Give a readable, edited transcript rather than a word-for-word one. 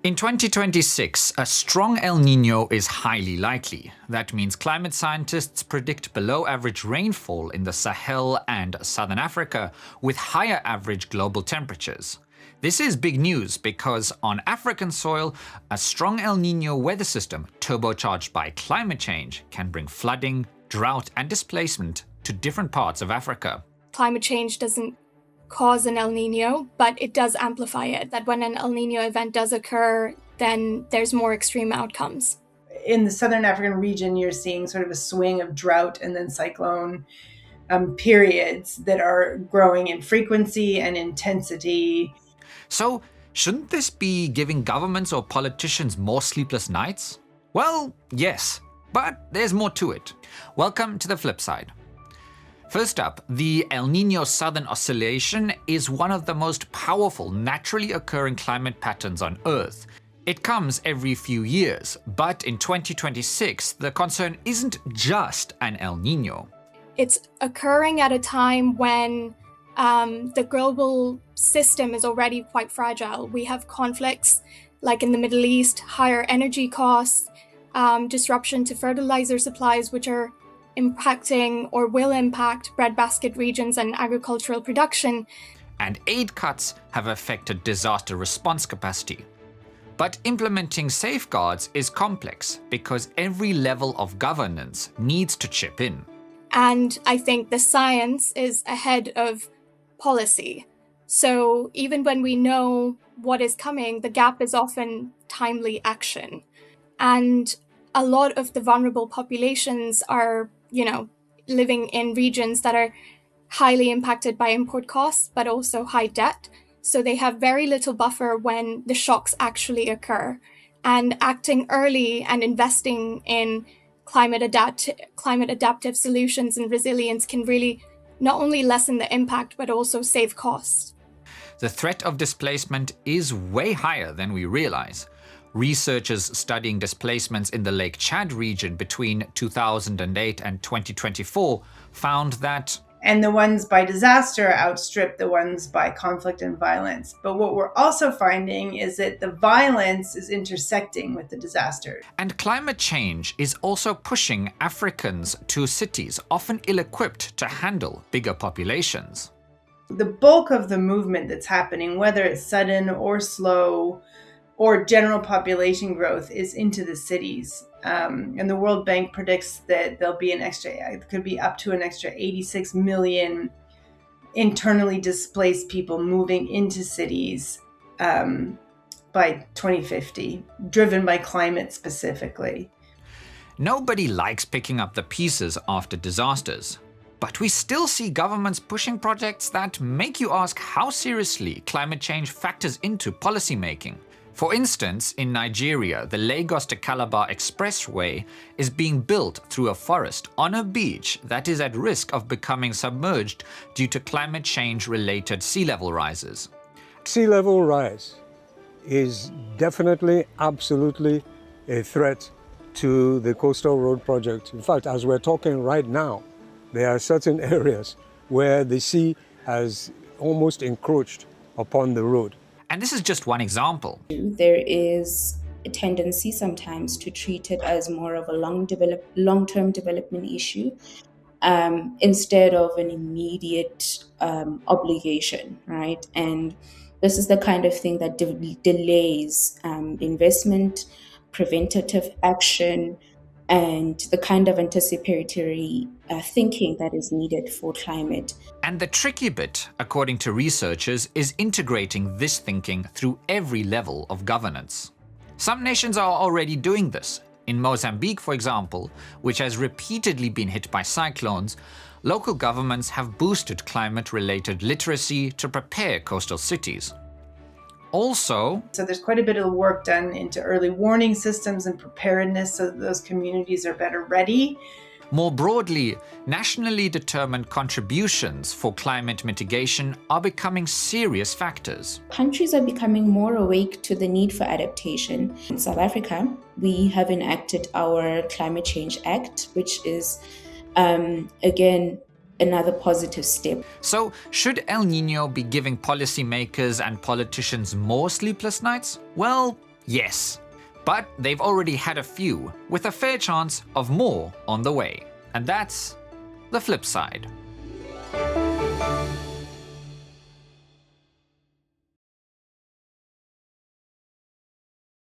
In 2026, a strong El Nino is highly likely. That means climate scientists predict below average rainfall in the Sahel and southern Africa, with higher average global temperatures. This is big news because on African soil, a strong El Nino weather system, turbocharged by climate change, can bring flooding, drought and displacement to different parts of Africa. Climate change doesn't cause an El Nino, but it does amplify it. That when an El Nino event does occur, then there's more extreme outcomes. In the southern African region, you're seeing sort of a swing of drought and then cyclone periods that are growing in frequency and intensity. So, shouldn't this be giving governments or politicians more sleepless nights? Well, yes, but there's more to it. Welcome to the flip side. First up, the El Nino Southern Oscillation is one of the most powerful naturally occurring climate patterns on Earth. It comes every few years, but in 2026, the concern isn't just an El Nino. It's occurring at a time when the global system is already quite fragile. We have conflicts like in the Middle East, higher energy costs, disruption to fertilizer supplies, which are impacting or will impact breadbasket regions and agricultural production. And aid cuts have affected disaster response capacity. But implementing safeguards is complex because every level of governance needs to chip in. And I think the science is ahead of policy. So even when we know what is coming, the gap is often timely action. And a lot of the vulnerable populations are living in regions that are highly impacted by import costs, but also high debt. So they have very little buffer when the shocks actually occur. And acting early and investing in climate adaptive solutions and resilience can really not only lessen the impact, but also save costs. The threat of displacement is way higher than we realize. Researchers studying displacements in the Lake Chad region between 2008 and 2024 found that and the ones by disaster outstrip the ones by conflict and violence. But what we're also finding is that the violence is intersecting with the disaster. And climate change is also pushing Africans to cities often ill-equipped to handle bigger populations. The bulk of the movement that's happening, whether it's sudden or slow, or general population growth, is into the cities. And the World Bank predicts that there'll be it could be up to an extra 86 million internally displaced people moving into cities by 2050, driven by climate specifically. Nobody likes picking up the pieces after disasters, but we still see governments pushing projects that make you ask how seriously climate change factors into policymaking. For instance, in Nigeria, the Lagos to Calabar Expressway is being built through a forest on a beach that is at risk of becoming submerged due to climate change-related sea level rises. Sea level rise is definitely, absolutely a threat to the Coastal Road project. In fact, as we're talking right now, there are certain areas where the sea has almost encroached upon the road. And this is just one example. There is a tendency sometimes to treat it as more of a long-term development issue instead of an immediate obligation, right? And this is the kind of thing that delays investment, preventative action, and the kind of anticipatory thinking that is needed for climate. And the tricky bit, according to researchers, is integrating this thinking through every level of governance. Some nations are already doing this. In Mozambique, for example, which has repeatedly been hit by cyclones, local governments have boosted climate-related literacy to prepare coastal cities. So there's quite a bit of work done into early warning systems and preparedness so that those communities are better ready. More broadly, nationally determined contributions for climate mitigation are becoming serious factors. Countries are becoming more awake to the need for adaptation. In South Africa, we have enacted our Climate Change Act, which is, again, another positive step. So, should El Nino be giving policymakers and politicians more sleepless nights? Well, Yes, but they've already had a few, with a fair chance of more on the way. And that's the flip side.